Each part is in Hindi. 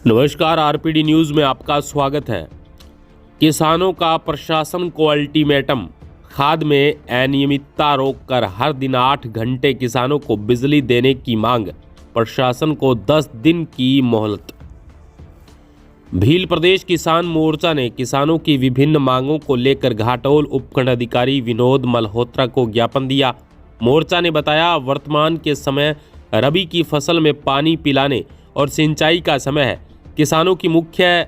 नमस्कार, आरपीडी न्यूज़ में आपका स्वागत है। किसानों का प्रशासन को अल्टीमेटम। खाद में अनियमितता रोककर हर दिन 8 घंटे किसानों को बिजली देने की मांग, प्रशासन को 10 दिन की मोहलत। भील प्रदेश किसान मोर्चा ने किसानों की विभिन्न मांगों को लेकर घाटोल उपखंड अधिकारी विनोद मल्होत्रा को ज्ञापन दिया। मोर्चा ने बताया, वर्तमान के समय रबी की फसल में पानी पिलाने और सिंचाई का समय है। किसानों की मुख्य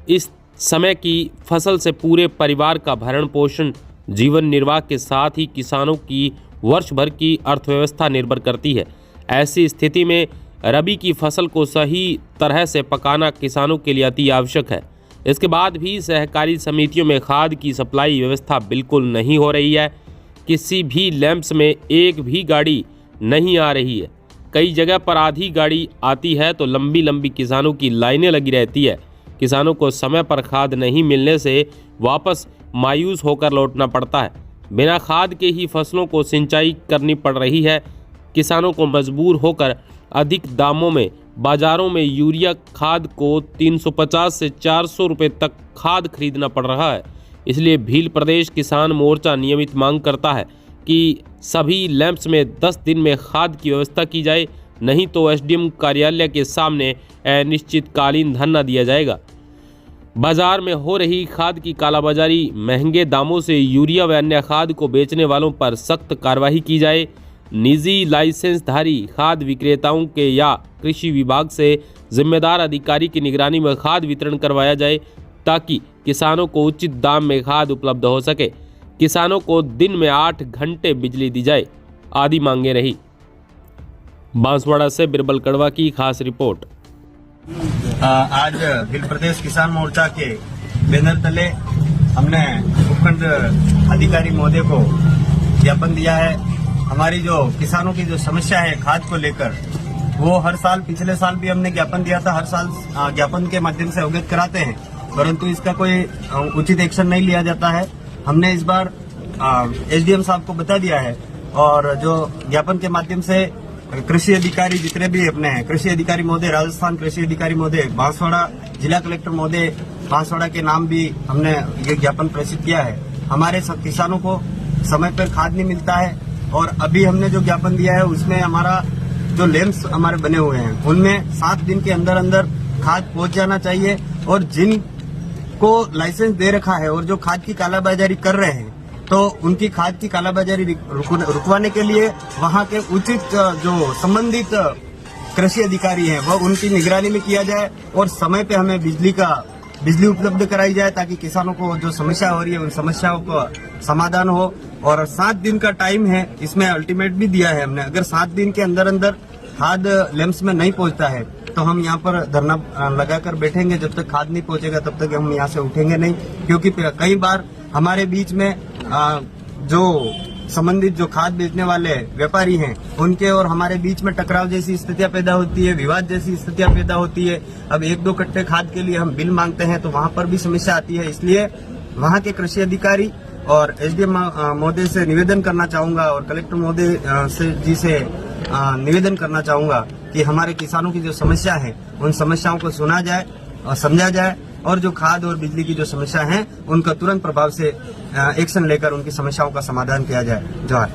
इस समय की फसल से पूरे परिवार का भरण पोषण, जीवन निर्वाह के साथ ही किसानों की वर्ष भर की अर्थव्यवस्था निर्भर करती है। ऐसी स्थिति में रबी की फसल को सही तरह से पकाना किसानों के लिए अति आवश्यक है। इसके बाद भी सहकारी समितियों में खाद की सप्लाई व्यवस्था बिल्कुल नहीं हो रही है। किसी भी लैंप्स में एक भी गाड़ी नहीं आ रही है। कई जगह पर आधी गाड़ी आती है तो लंबी लंबी किसानों की लाइनें लगी रहती है। किसानों को समय पर खाद नहीं मिलने से वापस मायूस होकर लौटना पड़ता है। बिना खाद के ही फसलों को सिंचाई करनी पड़ रही है। किसानों को मजबूर होकर अधिक दामों में बाजारों में यूरिया खाद को 350 से 400 रुपये तक खाद खरीदना पड़ रहा है। इसलिए भील प्रदेश किसान मोर्चा नियमित मांग करता है कि सभी लैंप्स में 10 दिन में खाद की व्यवस्था की जाए, नहीं तो एसडीएम कार्यालय के सामने अनिश्चितकालीन धरना दिया जाएगा। बाजार में हो रही खाद की कालाबाजारी, महंगे दामों से यूरिया व अन्य खाद को बेचने वालों पर सख्त कार्रवाई की जाए। निजी लाइसेंसधारी खाद विक्रेताओं के या कृषि विभाग से जिम्मेदार अधिकारी की निगरानी में खाद वितरण करवाया जाए, ताकि किसानों को उचित दाम में खाद उपलब्ध हो सके। किसानों को दिन में 8 घंटे बिजली दी जाए आदि मांगे रही। बांसवाड़ा से बिरबल कड़वा की खास रिपोर्ट। आज भील प्रदेश किसान मोर्चा के बैनर तले हमने उपखंड अधिकारी महोदय को ज्ञापन दिया है। हमारी जो किसानों की जो समस्या है खाद को लेकर, वो हर साल, पिछले साल भी हमने ज्ञापन दिया था। हर साल ज्ञापन के माध्यम से अवगत कराते हैं, परंतु इसका कोई उचित एक्शन नहीं लिया जाता है। हमने इस बार एसडीएम साहब को बता दिया है और जो ज्ञापन के माध्यम से कृषि अधिकारी जितने भी अपने हैं, कृषि अधिकारी महोदय राजस्थान, कृषि अधिकारी महोदय बांसवाड़ा, जिला कलेक्टर महोदय बांसवाड़ा के नाम भी हमने ये ज्ञापन प्रेषित किया है। हमारे सब किसानों को समय पर खाद नहीं मिलता है और अभी हमने जो ज्ञापन दिया है उसमें हमारा जो लैंप्स हमारे बने हुए हैं उनमें 7 दिन के अंदर अंदर खाद पहुंच जाना चाहिए और जिन को लाइसेंस दे रखा है और जो खाद की कालाबाजारी कर रहे हैं, तो उनकी खाद की कालाबाजारी रुकवाने के लिए वहां के उचित जो संबंधित कृषि अधिकारी हैं वह उनकी निगरानी में किया जाए और समय पे हमें बिजली उपलब्ध कराई जाए, ताकि किसानों को जो समस्या हो रही है उन समस्याओं का समाधान हो। और 7 दिन का टाइम है, इसमें अल्टीमेट भी दिया है हमने। अगर 7 दिन के अंदर अंदर खाद लैंप्स में नहीं पहुंचता है तो हम यहाँ पर धरना लगाकर बैठेंगे। जब तक खाद नहीं पहुंचेगा तब तक हम यहाँ से उठेंगे नहीं, क्योंकि कई बार हमारे बीच में जो संबंधित जो खाद बेचने वाले व्यापारी हैं उनके और हमारे बीच में टकराव जैसी स्थितियां पैदा होती है, विवाद जैसी स्थितियां पैदा होती है। अब 1-2 कट्टे खाद के लिए हम बिल मांगते हैं तो वहां पर भी समस्या आती है। इसलिए वहां के कृषि अधिकारी और एसडीएम महोदय से निवेदन करना चाहूंगा और कलेक्टर महोदय से निवेदन करना चाहूंगा कि हमारे किसानों की जो समस्या है उन समस्याओं को सुना जाए और समझा जाए और जो खाद और बिजली की जो समस्या है उनका तुरंत प्रभाव से एक्शन लेकर उनकी समस्याओं का समाधान किया जाए। जवाहर।